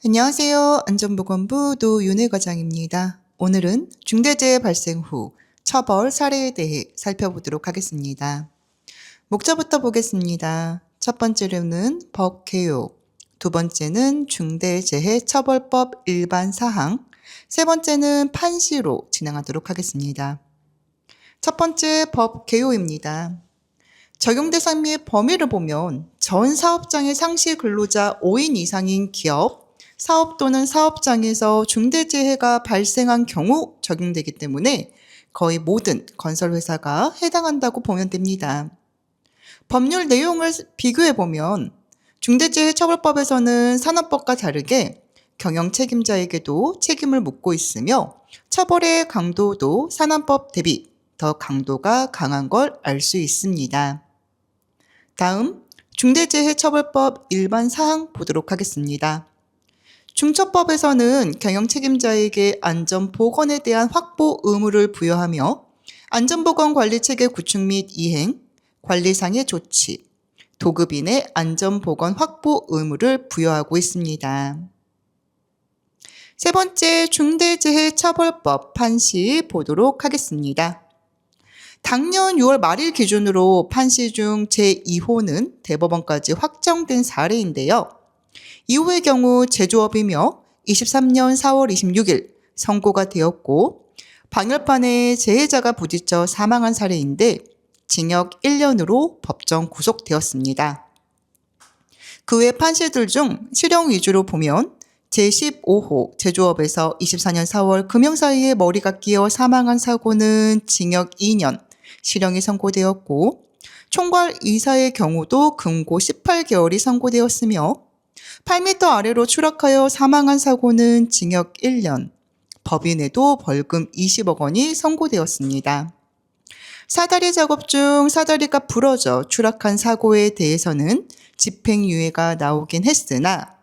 안녕하세요. 안전보건부 노윤혜 과장입니다. 오늘은 중대재해 발생 후 처벌 사례에 대해 살펴보도록 하겠습니다. 목차부터 보겠습니다. 첫 번째로는 법 개요, 두 번째는 중대재해처벌법 일반 사항, 세 번째는 판시로 진행하도록 하겠습니다. 첫 번째 법 개요입니다. 적용 대상 및 범위를 보면 전 사업장의 상시 근로자 5인 이상인 기업, 사업 또는 사업장에서 중대재해가 발생한 경우 적용되기 때문에 거의 모든 건설회사가 해당한다고 보면 됩니다. 법률 내용을 비교해보면 중대재해처벌법에서는 산업법과 다르게 경영 책임자에게도 책임을 묻고 있으며 처벌의 강도도 산업법 대비 더 강도가 강한 걸 알 수 있습니다. 다음 중대재해처벌법 일반 사항 보도록 하겠습니다. 중처법에서는 경영 책임자에게 안전보건에 대한 확보 의무를 부여하며 안전보건 관리체계 구축 및 이행, 관리상의 조치, 도급인의 안전보건 확보 의무를 부여하고 있습니다. 세 번째 중대재해처벌법 판시 보도록 하겠습니다. 작년 6월 말일 기준으로 판시 중 제2호는 대법원까지 확정된 사례인데요. 2호의 경우 제조업이며 23년 4월 26일 선고가 되었고 방열판에 재해자가 부딪혀 사망한 사례인데 징역 1년으로 법정 구속되었습니다. 그 외 판시들 중 실형 위주로 보면 제15호 제조업에서 24년 4월 금형 사이에 머리가 끼어 사망한 사고는 징역 2년, 실형이 선고되었고 총괄 이사의 경우도 금고 18개월이 선고되었으며 8m 아래로 추락하여 사망한 사고는 징역 1년, 법인에도 벌금 20억 원이 선고되었습니다. 사다리 작업 중 사다리가 부러져 추락한 사고에 대해서는 집행유예가 나오긴 했으나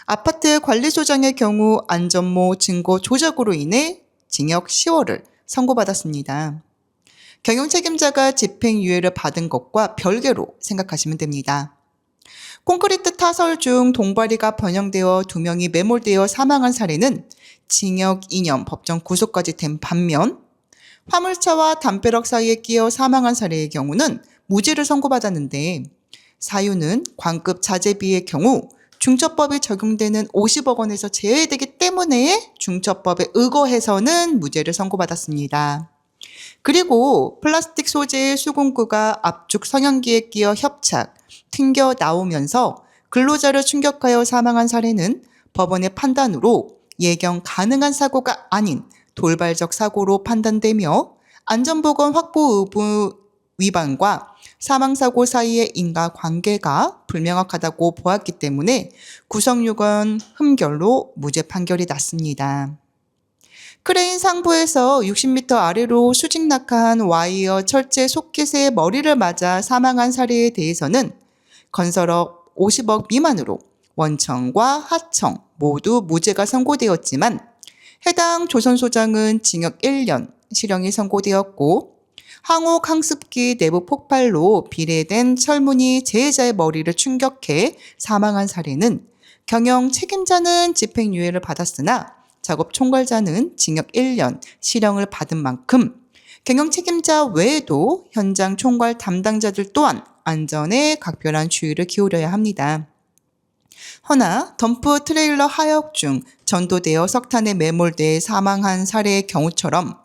아파트 관리소장의 경우 안전모 증거 조작으로 인해 징역 10월을 선고받았습니다. 경영 책임자가 집행유예를 받은 것과 별개로 생각하시면 됩니다. 콘크리트 타설 중 동바리가 번영되어 2명이 매몰되어 사망한 사례는 징역 2년 법정 구속까지 된 반면 화물차와 담벼락 사이에 끼어 사망한 사례의 경우는 무죄를 선고받았는데 사유는 관급 자재비의 경우 중처법이 적용되는 50억 원에서 제외되기 때문에 중처법에 의거해서는 무죄를 선고받았습니다. 그리고 플라스틱 소재의 수공구가 압축 성형기에 끼어 협착, 튕겨 나오면서 근로자를 충격하여 사망한 사례는 법원의 판단으로 예경 가능한 사고가 아닌 돌발적 사고로 판단되며 안전보건 확보 의무 위반과 사망사고 사이의 인과관계가 불명확하다고 보았기 때문에 구성유건 흠결로 무죄 판결이 났습니다. 크레인 상부에서 60m 아래로 수직 낙하한 와이어 철제 소켓의 머리를 맞아 사망한 사례에 대해서는 건설업 50억 미만으로 원청과 하청 모두 무죄가 선고되었지만 해당 조선소장은 징역 1년, 실형이 선고되었고 항옥 항습기 내부 폭발로 비례된 철문이 재해자의 머리를 충격해 사망한 사례는 경영 책임자는 집행유예를 받았으나 작업 총괄자는 징역 1년, 실형을 받은 만큼 경영 책임자 외에도 현장 총괄 담당자들 또한 안전에 각별한 주의를 기울여야 합니다. 허나 덤프 트레일러 하역 중 전도되어 석탄에 매몰돼 사망한 사례의 경우처럼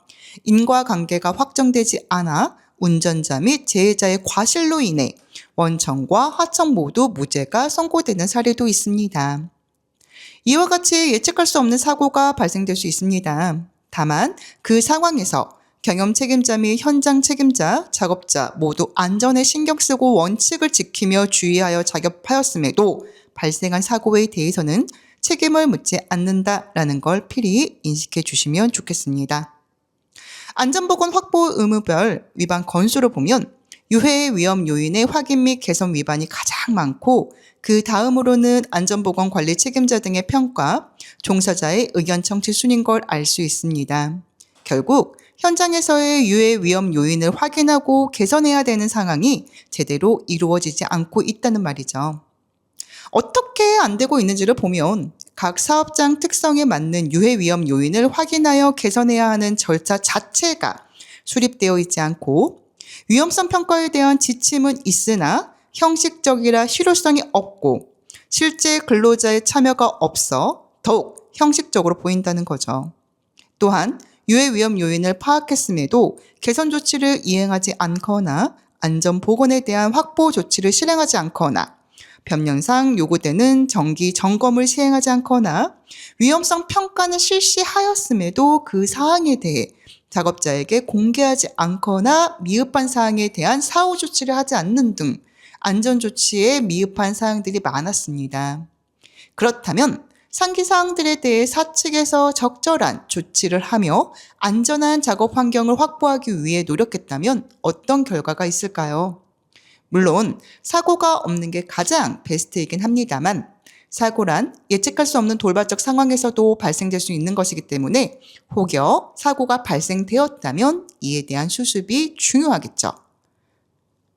인과관계가 확정되지 않아 운전자 및 재해자의 과실로 인해 원청과 하청 모두 무죄가 선고되는 사례도 있습니다. 이와 같이 예측할 수 없는 사고가 발생될 수 있습니다. 다만 그 상황에서 경영 책임자 및 현장 책임자, 작업자 모두 안전에 신경 쓰고 원칙을 지키며 주의하여 작업하였음에도 발생한 사고에 대해서는 책임을 묻지 않는다라는 걸 필히 인식해 주시면 좋겠습니다. 안전보건 확보 의무별 위반 건수를 보면 유해 위험 요인의 확인 및 개선 위반이 가장 많고 그 다음으로는 안전보건 관리 책임자 등의 평가, 종사자의 의견 청취 순인 걸 알 수 있습니다. 결국 현장에서의 유해 위험 요인을 확인하고 개선해야 되는 상황이 제대로 이루어지지 않고 있다는 말이죠. 어떻게 안 되고 있는지를 보면 각 사업장 특성에 맞는 유해 위험 요인을 확인하여 개선해야 하는 절차 자체가 수립되어 있지 않고 위험성 평가에 대한 지침은 있으나 형식적이라 실효성이 없고 실제 근로자의 참여가 없어 더욱 형식적으로 보인다는 거죠. 또한 유해 위험 요인을 파악했음에도 개선 조치를 이행하지 않거나 안전보건에 대한 확보 조치를 실행하지 않거나 법령상 요구되는 정기 점검을 시행하지 않거나 위험성 평가는 실시하였음에도 그 사항에 대해 작업자에게 공개하지 않거나 미흡한 사항에 대한 사후 조치를 하지 않는 등 안전조치에 미흡한 사항들이 많았습니다. 그렇다면 상기 사항들에 대해 사측에서 적절한 조치를 하며 안전한 작업 환경을 확보하기 위해 노력했다면 어떤 결과가 있을까요? 물론 사고가 없는 게 가장 베스트이긴 합니다만 사고란 예측할 수 없는 돌발적 상황에서도 발생될 수 있는 것이기 때문에 혹여 사고가 발생되었다면 이에 대한 수습이 중요하겠죠.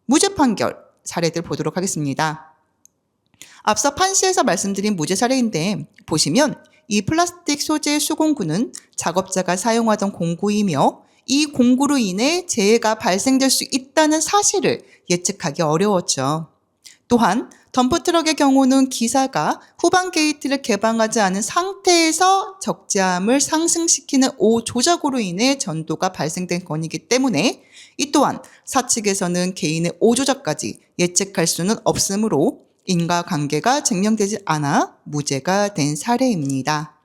무죄 판결 사례들 보도록 하겠습니다. 앞서 판시에서 말씀드린 무죄 사례인데 보시면 이 플라스틱 소재 수공구는 작업자가 사용하던 공구이며 이 공구로 인해 재해가 발생될 수 있다는 사실을 예측하기 어려웠죠. 또한 덤프트럭의 경우는 기사가 후방 게이트를 개방하지 않은 상태에서 적재함을 상승시키는 오조작으로 인해 전도가 발생된 건이기 때문에 이 또한 사측에서는 개인의 오조작까지 예측할 수는 없으므로 인과관계가 증명되지 않아 무죄가 된 사례입니다.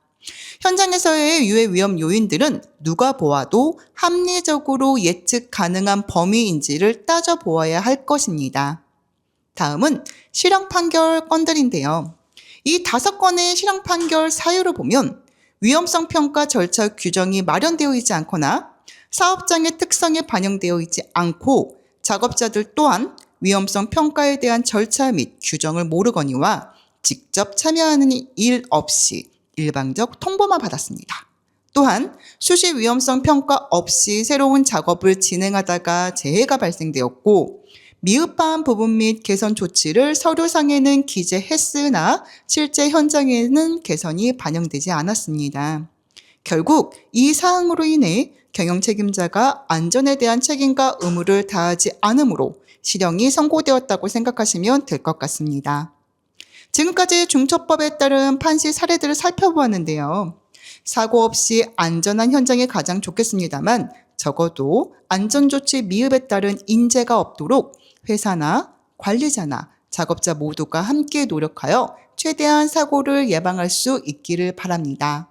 현장에서의 유해 위험 요인들은 누가 보아도 합리적으로 예측 가능한 범위인지를 따져보아야 할 것입니다. 다음은 실형 판결 건들인데요. 이 5건의 실형 판결 사유를 보면 위험성 평가 절차 규정이 마련되어 있지 않거나 사업장의 특성에 반영되어 있지 않고 작업자들 또한 위험성 평가에 대한 절차 및 규정을 모르거니와 직접 참여하는 일 없이 일방적 통보만 받았습니다. 또한 수시 위험성 평가 없이 새로운 작업을 진행하다가 재해가 발생되었고 미흡한 부분 및 개선 조치를 서류상에는 기재했으나 실제 현장에는 개선이 반영되지 않았습니다. 결국 이 사항으로 인해 경영 책임자가 안전에 대한 책임과 의무를 다하지 않으므로 실형이 선고되었다고 생각하시면 될 것 같습니다. 지금까지 중처법에 따른 판시 사례들을 살펴보았는데요. 사고 없이 안전한 현장이 가장 좋겠습니다만 적어도 안전조치 미흡에 따른 인재가 없도록 회사나 관리자나 작업자 모두가 함께 노력하여 최대한 사고를 예방할 수 있기를 바랍니다.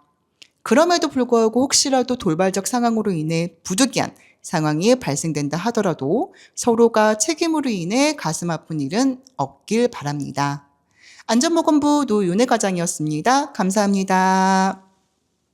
그럼에도 불구하고 혹시라도 돌발적 상황으로 인해 부득이한 상황이 발생된다 하더라도 서로가 책임으로 인해 가슴 아픈 일은 없길 바랍니다. 안전보건부 노윤혜 과장이었습니다. 감사합니다.